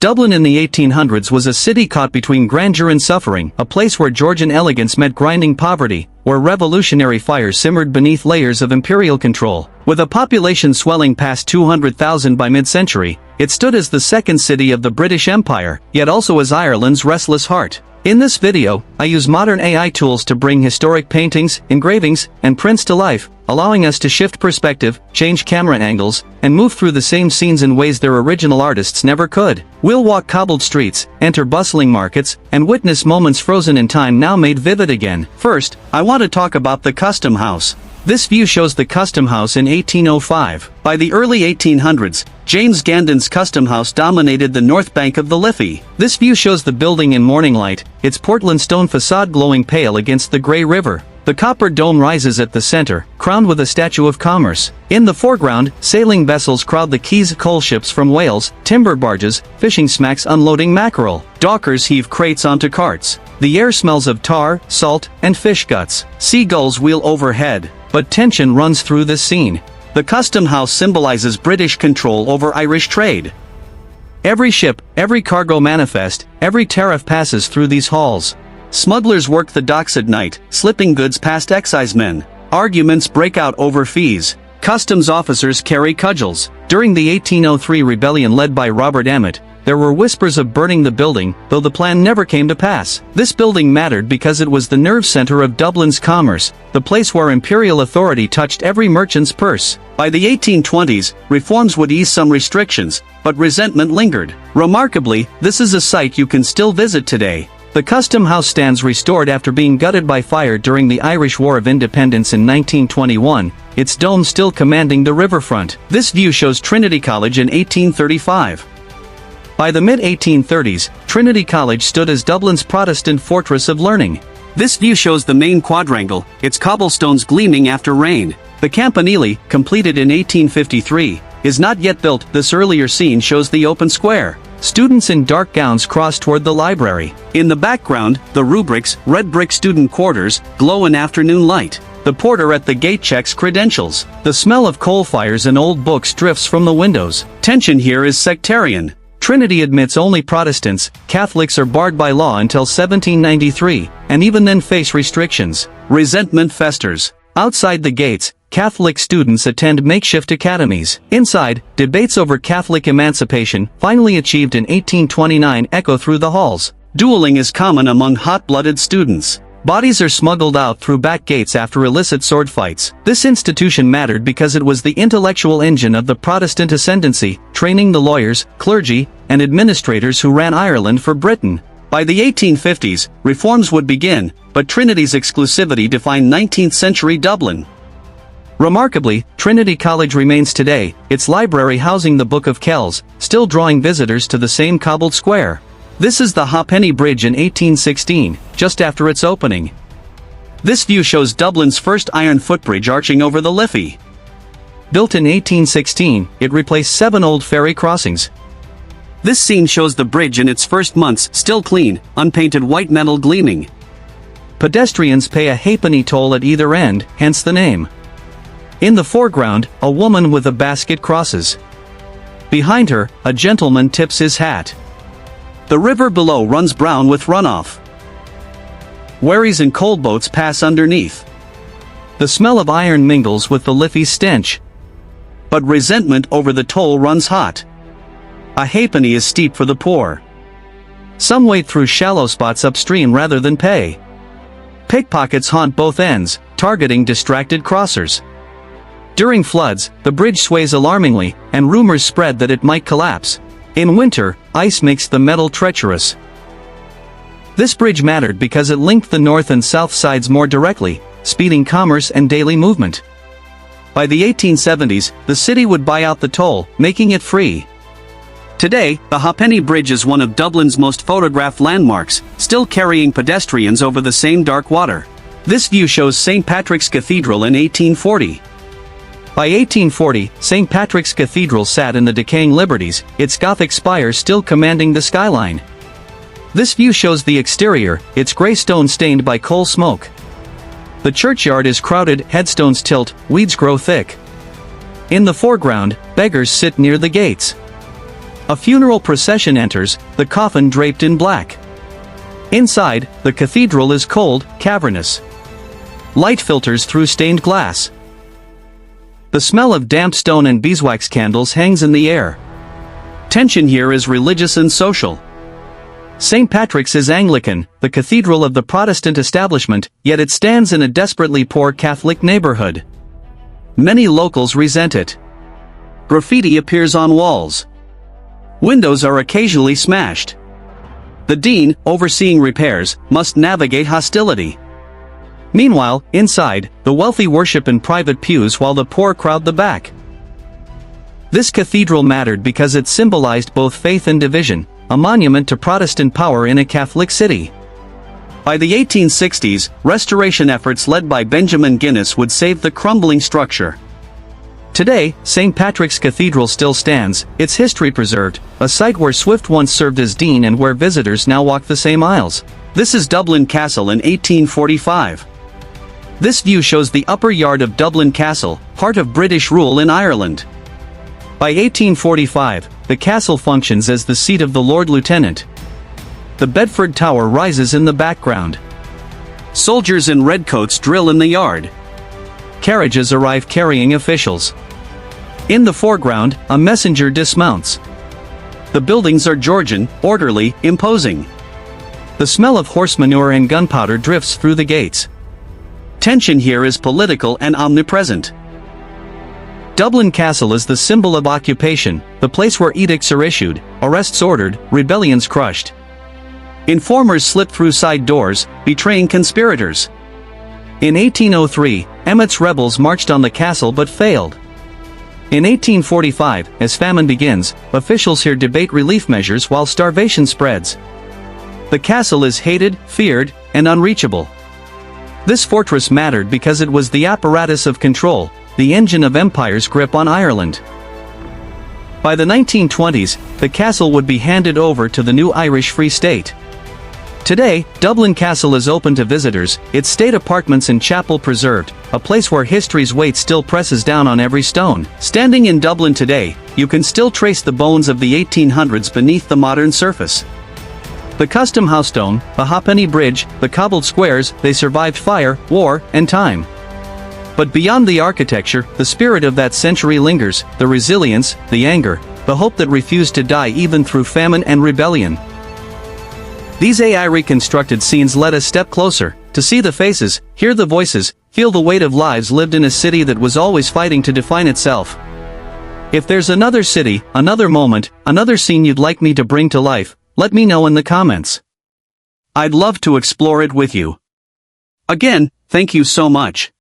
Dublin in the 1800s was a city caught between grandeur and suffering, a place where Georgian elegance met grinding poverty, where revolutionary fire simmered beneath layers of imperial control. With a population swelling past 200,000 by mid-century, it stood as the second city of the British Empire, yet also as Ireland's restless heart. In this video, I use modern AI tools to bring historic paintings, engravings, and prints to life, allowing us to shift perspective, change camera angles, and move through the same scenes in ways their original artists never could. We'll walk cobbled streets, enter bustling markets, and witness moments frozen in time now made vivid again. First, I want to talk about the Custom House. This view shows the Custom House in 1805. By the early 1800s, James Gandon's Custom House dominated the north bank of the Liffey. This view shows the building in morning light, its Portland stone facade glowing pale against the Grey River. The copper dome rises at the center, crowned with a statue of commerce. In the foreground, sailing vessels crowd the quays, coal ships from Wales, timber barges, fishing smacks unloading mackerel. Dockers heave crates onto carts. The air smells of tar, salt, and fish guts. Seagulls wheel overhead. But tension runs through this scene. The Custom House symbolizes British control over Irish trade. Every ship, every cargo manifest, every tariff passes through these halls. Smugglers work the docks at night, slipping goods past excisemen. Arguments break out over fees. Customs officers carry cudgels. During the 1803 rebellion led by Robert Emmet, there were whispers of burning the building, though the plan never came to pass. This building mattered because it was the nerve center of Dublin's commerce, the place where imperial authority touched every merchant's purse. By the 1820s, reforms would ease some restrictions, but resentment lingered. Remarkably, this is a site you can still visit today. The Custom House stands restored after being gutted by fire during the Irish War of Independence in 1921, its dome still commanding the riverfront. This view shows Trinity College in 1835. By the mid-1830s, Trinity College stood as Dublin's Protestant fortress of learning. This view shows the main quadrangle, its cobblestones gleaming after rain. The Campanile, completed in 1853, is not yet built. This earlier scene shows the open square. Students in dark gowns cross toward the library. In the background, the rubrics, red brick student quarters, glow in afternoon light. The porter at the gate checks credentials. The smell of coal fires and old books drifts from the windows. Tension here is sectarian. Trinity admits only Protestants, Catholics are barred by law until 1793, and even then face restrictions. Resentment festers. Outside the gates, Catholic students attend makeshift academies. Inside, debates over Catholic emancipation, finally achieved in 1829, echo through the halls. Dueling is common among hot-blooded students. Bodies are smuggled out through back gates after illicit sword fights. This institution mattered because it was the intellectual engine of the Protestant ascendancy, training the lawyers, clergy, and administrators who ran Ireland for Britain. By the 1850s, reforms would begin, but Trinity's exclusivity defined 19th-century Dublin. Remarkably, Trinity College remains today, its library housing the Book of Kells, still drawing visitors to the same cobbled square. This is the Ha'penny Bridge in 1816, just after its opening. This view shows Dublin's first iron footbridge arching over the Liffey. Built in 1816, it replaced 7 old ferry crossings. This scene shows the bridge in its first months, still clean, unpainted white metal gleaming. Pedestrians pay a halfpenny toll at either end, hence the name. In the foreground, a woman with a basket crosses. Behind her, a gentleman tips his hat. The river below runs brown with runoff. Wherries and coal boats pass underneath. The smell of iron mingles with the Liffey's stench. But resentment over the toll runs hot. A halfpenny is steep for the poor. Some wade through shallow spots upstream rather than pay. Pickpockets haunt both ends, targeting distracted crossers. During floods, the bridge sways alarmingly, and rumors spread that it might collapse. In winter, ice makes the metal treacherous. This bridge mattered because it linked the north and south sides more directly, speeding commerce and daily movement. By the 1870s, the city would buy out the toll, making it free. Today, the Ha'penny Bridge is one of Dublin's most photographed landmarks, still carrying pedestrians over the same dark water. This view shows St. Patrick's Cathedral in 1840. By 1840, St. Patrick's Cathedral sat in the decaying Liberties, its Gothic spire still commanding the skyline. This view shows the exterior, its grey stone stained by coal smoke. The churchyard is crowded, headstones tilt, weeds grow thick. In the foreground, beggars sit near the gates. A funeral procession enters, the coffin draped in black. Inside, the cathedral is cold, cavernous. Light filters through stained glass. The smell of damp stone and beeswax candles hangs in the air. Tension here is religious and social. St. Patrick's is Anglican, the cathedral of the Protestant establishment, yet it stands in a desperately poor Catholic neighborhood. Many locals resent it. Graffiti appears on walls. Windows are occasionally smashed. The dean, overseeing repairs, must navigate hostility. Meanwhile, inside, the wealthy worship in private pews while the poor crowd the back. This cathedral mattered because it symbolized both faith and division, a monument to Protestant power in a Catholic city. By the 1860s, restoration efforts led by Benjamin Guinness would save the crumbling structure. Today, St. Patrick's Cathedral still stands, its history preserved, a site where Swift once served as dean and where visitors now walk the same aisles. This is Dublin Castle in 1845. This view shows the upper yard of Dublin Castle, part of British rule in Ireland. By 1845, the castle functions as the seat of the Lord Lieutenant. The Bedford Tower rises in the background. Soldiers in redcoats drill in the yard. Carriages arrive carrying officials. In the foreground, a messenger dismounts. The buildings are Georgian, orderly, imposing. The smell of horse manure and gunpowder drifts through the gates. Tension here is political and omnipresent. Dublin Castle is the symbol of occupation, the place where edicts are issued, arrests ordered, rebellions crushed. Informers slip through side doors, betraying conspirators. In 1803, Emmet's rebels marched on the castle but failed. In 1845, as famine begins, officials here debate relief measures while starvation spreads. The castle is hated, feared, and unreachable. This fortress mattered because it was the apparatus of control, the engine of empire's grip on Ireland. By the 1920s, the castle would be handed over to the new Irish Free State. Today, Dublin Castle is open to visitors, its state apartments and chapel preserved, a place where history's weight still presses down on every stone. Standing in Dublin today, you can still trace the bones of the 1800s beneath the modern surface. The custom house stone, the halfpenny bridge, the cobbled squares, they survived fire, war, and time. But beyond the architecture, the spirit of that century lingers, the resilience, the anger, the hope that refused to die even through famine and rebellion. These AI reconstructed scenes let us step closer, to see the faces, hear the voices, feel the weight of lives lived in a city that was always fighting to define itself. If there's another city, another moment, another scene you'd like me to bring to life, let me know in the comments. I'd love to explore it with you. Again, thank you so much.